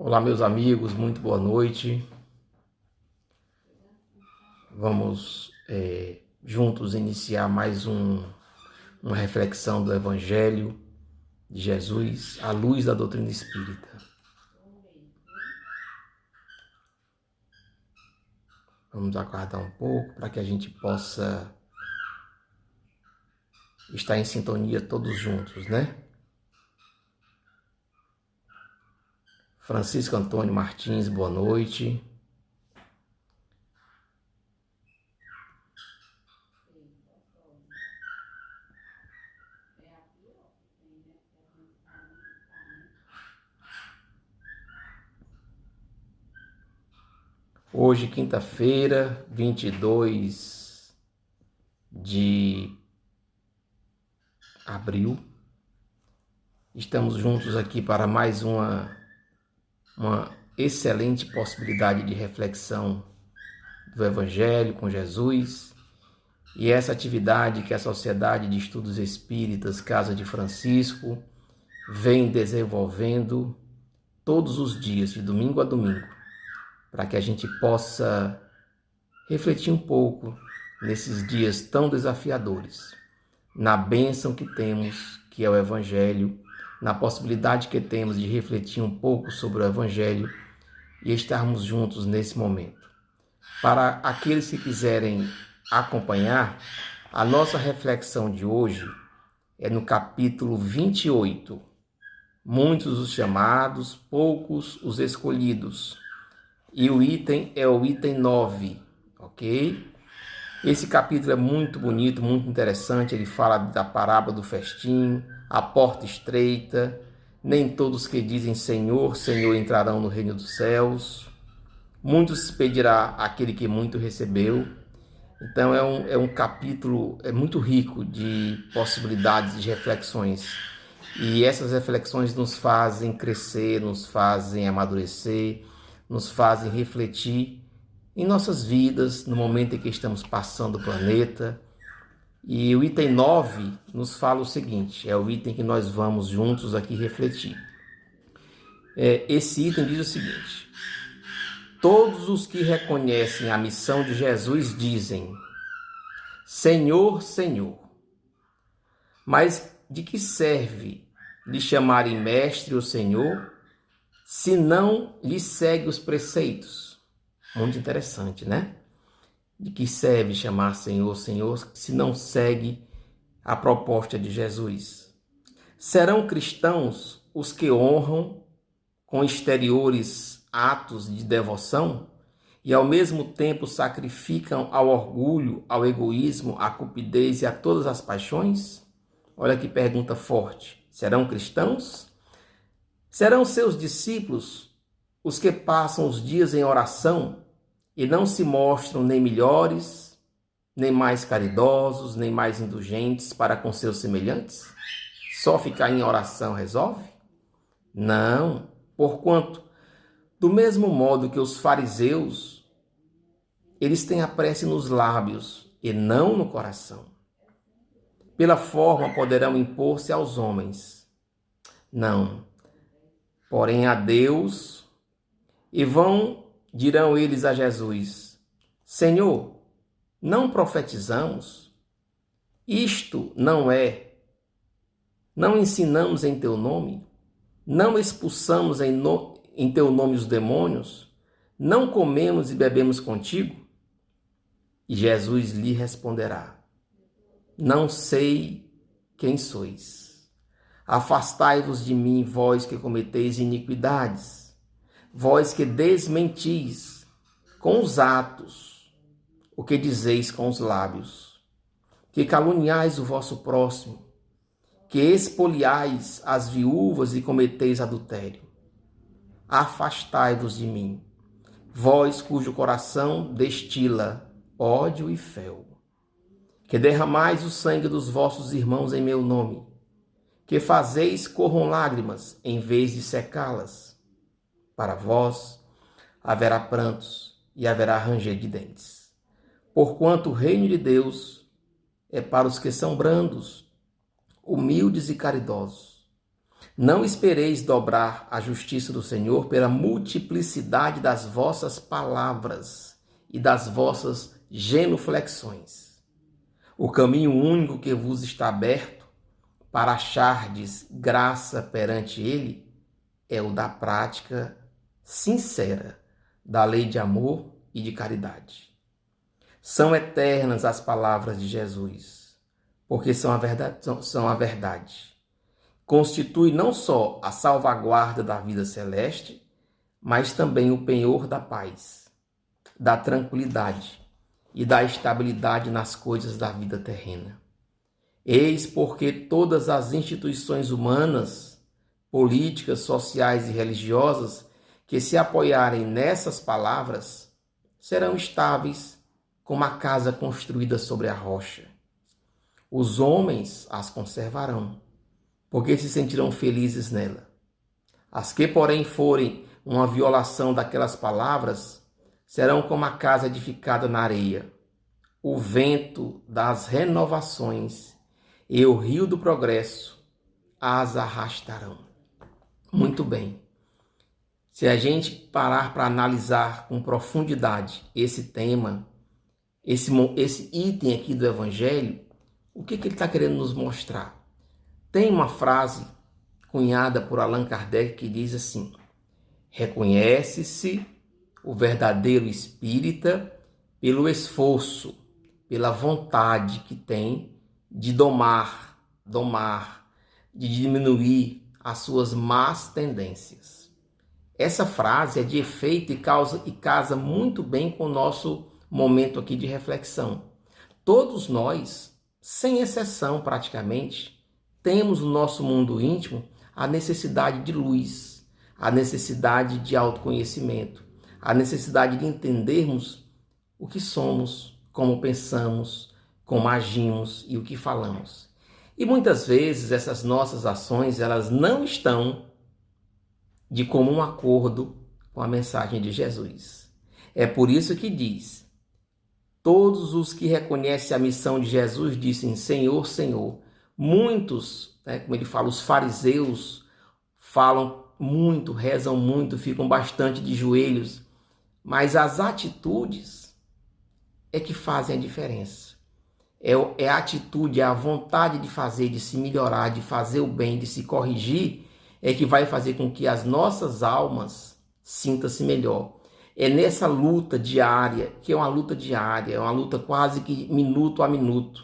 Olá, meus amigos, muito boa noite. Vamos juntos iniciar mais uma reflexão do Evangelho de Jesus à luz da doutrina espírita. Vamos aguardar um pouco para que a gente possa estar em sintonia todos juntos, né? Francisco Antônio Martins, boa noite. Hoje, quinta-feira, 22 de abril, estamos juntos aqui para mais uma excelente possibilidade de reflexão do Evangelho com Jesus. E essa atividade que a Sociedade de Estudos Espíritas Casa de Francisco vem desenvolvendo todos os dias, de domingo a domingo, para que a gente possa refletir um pouco nesses dias tão desafiadores, na bênção que temos, que é o Evangelho, na possibilidade que temos de refletir um pouco sobre o Evangelho e estarmos juntos nesse momento. Para aqueles que quiserem acompanhar, a nossa reflexão de hoje é no capítulo 28. Muitos os chamados, poucos os escolhidos. E o item é o item 9, ok? Esse capítulo é muito bonito, muito interessante. Ele fala da parábola do festim, a porta estreita, nem todos que dizem Senhor, Senhor entrarão no reino dos céus. Muitos pedirá aquele que muito recebeu. Então é um capítulo muito rico de possibilidades de reflexões. E essas reflexões nos fazem crescer, nos fazem amadurecer, nos fazem refletir em nossas vidas, no momento em que estamos passando o planeta. E o item 9 nos fala o seguinte, é o item que nós vamos juntos aqui refletir. Esse item diz o seguinte: todos os que reconhecem a missão de Jesus dizem, Senhor, Senhor. Mas de que serve lhe chamarem mestre ou senhor, se não lhe segue os preceitos? Muito interessante, né? De que serve chamar Senhor, Senhor, se não segue a proposta de Jesus? Serão cristãos os que honram com exteriores atos de devoção e ao mesmo tempo sacrificam ao orgulho, ao egoísmo, à cupidez e a todas as paixões? Olha que pergunta forte. Serão cristãos? Serão seus discípulos os que passam os dias em oração e não se mostram nem melhores, nem mais caridosos, nem mais indulgentes para com seus semelhantes? Só ficar em oração resolve? Não, porquanto, do mesmo modo que os fariseus, eles têm a prece nos lábios e não no coração. Pela forma poderão impor-se aos homens. Não, porém a Deus, e dirão eles a Jesus, Senhor, não profetizamos? Isto não ensinamos em teu nome? Não expulsamos em teu nome os demônios? Não comemos e bebemos contigo? E Jesus lhe responderá, não sei quem sois. Afastai-vos de mim, vós que cometeis iniquidades, vós que desmentis com os atos o que dizeis com os lábios, que caluniais o vosso próximo, que expoliais as viúvas e cometeis adultério. Afastai-vos de mim, vós cujo coração destila ódio e fel, que derramais o sangue dos vossos irmãos em meu nome, que fazeis corram lágrimas em vez de secá-las. Para vós haverá prantos e haverá ranger de dentes. Porquanto o reino de Deus é para os que são brandos, humildes e caridosos, Não espereis dobrar a justiça do Senhor pela multiplicidade das vossas palavras e das vossas genuflexões. O caminho único que vos está aberto para achardes graça perante Ele é o da prática sincera da lei de amor e de caridade. São eternas as palavras de Jesus, porque são a verdade. Constitui não só a salvaguarda da vida celeste, mas também o penhor da paz, da tranquilidade e da estabilidade nas coisas da vida terrena. Eis porque todas as instituições humanas, políticas, sociais e religiosas que se apoiarem nessas palavras serão estáveis como a casa construída sobre a rocha. Os homens as conservarão, porque se sentirão felizes nela. As que, porém, forem uma violação daquelas palavras, serão como a casa edificada na areia. O vento das renovações e o rio do progresso as arrastarão. Muito bem. Se a gente parar para analisar com profundidade esse tema, esse item aqui do Evangelho, o que ele está querendo nos mostrar? Tem uma frase cunhada por Allan Kardec que diz assim: reconhece-se o verdadeiro espírita pelo esforço, pela vontade que tem de domar, de diminuir as suas más tendências. Essa frase é de efeito e casa muito bem com o nosso momento aqui de reflexão. Todos nós, sem exceção praticamente, temos no nosso mundo íntimo a necessidade de luz, a necessidade de autoconhecimento, a necessidade de entendermos o que somos, como pensamos, como agimos e o que falamos. E muitas vezes essas nossas ações, elas não estão de comum acordo com a mensagem de Jesus. É por isso que diz: todos os que reconhecem a missão de Jesus dizem Senhor, Senhor. Muitos, como ele fala, os fariseus falam muito, rezam muito, ficam bastante de joelhos, mas as atitudes é que fazem a diferença. É a atitude, é a vontade de fazer, de se melhorar, de fazer o bem, de se corrigir, é que vai fazer com que as nossas almas sintam-se melhor. É nessa luta diária, que é uma luta diária, é uma luta quase que minuto a minuto,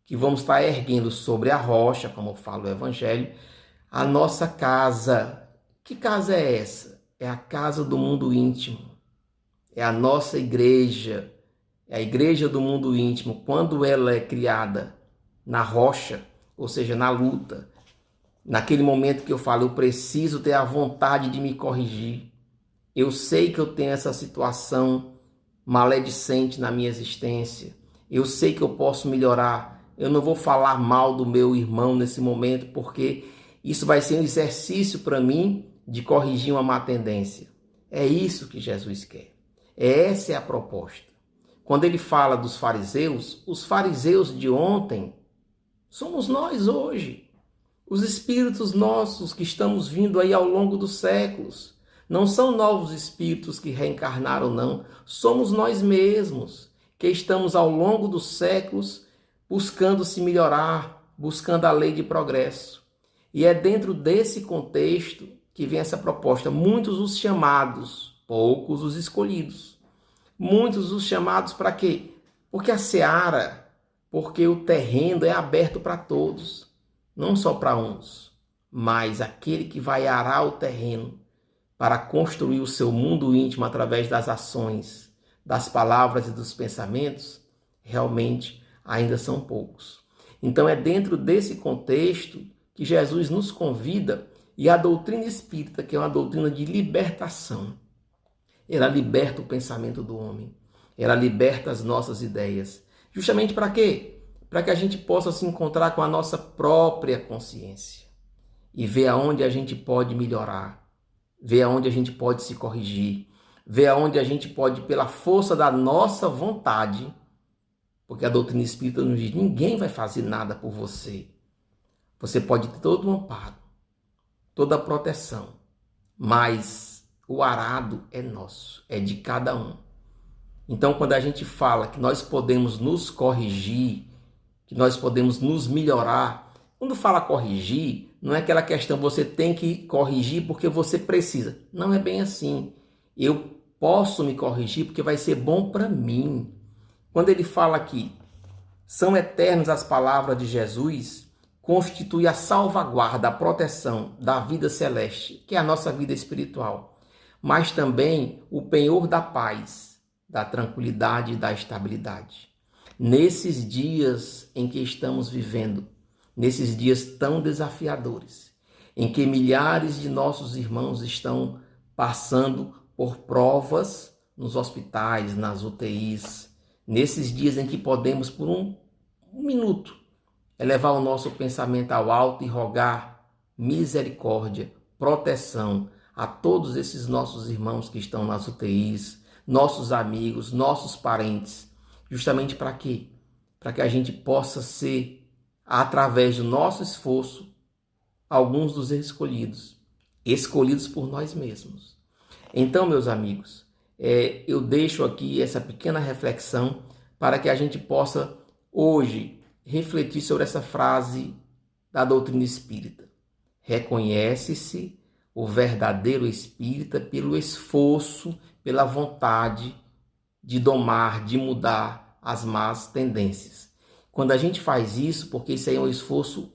que vamos estar erguendo sobre a rocha, como fala o Evangelho, a nossa casa. Que casa é essa? É a casa do mundo íntimo. É a nossa igreja. É a igreja do mundo íntimo. Quando ela é criada na rocha, ou seja, na luta, naquele momento que eu falo, eu preciso ter a vontade de me corrigir. Eu sei que eu tenho essa situação maledicente na minha existência. Eu sei que eu posso melhorar. Eu não vou falar mal do meu irmão nesse momento, porque isso vai ser um exercício para mim de corrigir uma má tendência. É isso que Jesus quer. Essa é a proposta. Quando ele fala dos fariseus, os fariseus de ontem somos nós hoje. Os espíritos nossos que estamos vindo aí ao longo dos séculos. Não são novos espíritos que reencarnaram, não. Somos nós mesmos que estamos ao longo dos séculos buscando se melhorar, buscando a lei de progresso. E é dentro desse contexto que vem essa proposta. Muitos os chamados, poucos os escolhidos. Muitos os chamados para quê? Porque a seara, porque o terreno é aberto para todos, não só para uns, mas aquele que vai arar o terreno para construir o seu mundo íntimo através das ações, das palavras e dos pensamentos, realmente ainda são poucos. Então é dentro desse contexto que Jesus nos convida, e a doutrina espírita, que é uma doutrina de libertação, ela liberta o pensamento do homem, ela liberta as nossas ideias. Justamente para quê? Para que a gente possa se encontrar com a nossa própria consciência e ver aonde a gente pode melhorar, ver aonde a gente pode se corrigir, ver aonde a gente pode, pela força da nossa vontade, porque a doutrina espírita nos diz: ninguém vai fazer nada por você. Você pode ter todo um amparo, toda a proteção, mas o arado é nosso, é de cada um. Então, quando a gente fala que nós podemos nos corrigir, que nós podemos nos melhorar, quando fala corrigir, não é aquela questão você tem que corrigir porque você precisa. Não é bem assim. Eu posso me corrigir porque vai ser bom para mim. Quando ele fala que são eternas as palavras de Jesus, constitui a salvaguarda, a proteção da vida celeste, que é a nossa vida espiritual, mas também o penhor da paz, da tranquilidade e da estabilidade. Nesses dias em que estamos vivendo, nesses dias tão desafiadores, em que milhares de nossos irmãos estão passando por provas nos hospitais, nas UTIs, nesses dias em que podemos, por um minuto, elevar o nosso pensamento ao alto e rogar misericórdia, proteção a todos esses nossos irmãos que estão nas UTIs, nossos amigos, nossos parentes, justamente para quê? Para que a gente possa ser, através do nosso esforço, alguns dos escolhidos por nós mesmos. Então, meus amigos, eu deixo aqui essa pequena reflexão para que a gente possa hoje refletir sobre essa frase da doutrina espírita. Reconhece-se o verdadeiro espírita pelo esforço, pela vontade de domar, de mudar as más tendências. Quando a gente faz isso, porque isso aí é um esforço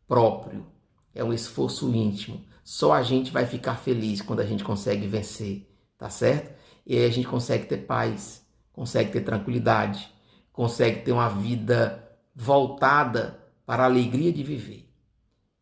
próprio, é um esforço íntimo, só a gente vai ficar feliz quando a gente consegue vencer, tá certo? E aí a gente consegue ter paz, consegue ter tranquilidade, consegue ter uma vida voltada para a alegria de viver.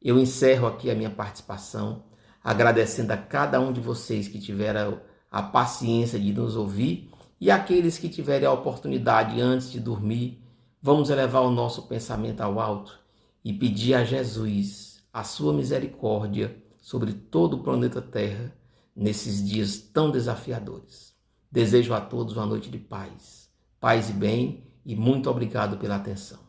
Eu encerro aqui a minha participação, agradecendo a cada um de vocês que tiveram a paciência de nos ouvir e aqueles que tiverem a oportunidade antes de dormir, vamos elevar o nosso pensamento ao alto e pedir a Jesus a sua misericórdia sobre todo o planeta Terra nesses dias tão desafiadores. Desejo a todos uma noite de paz, paz e bem, e muito obrigado pela atenção.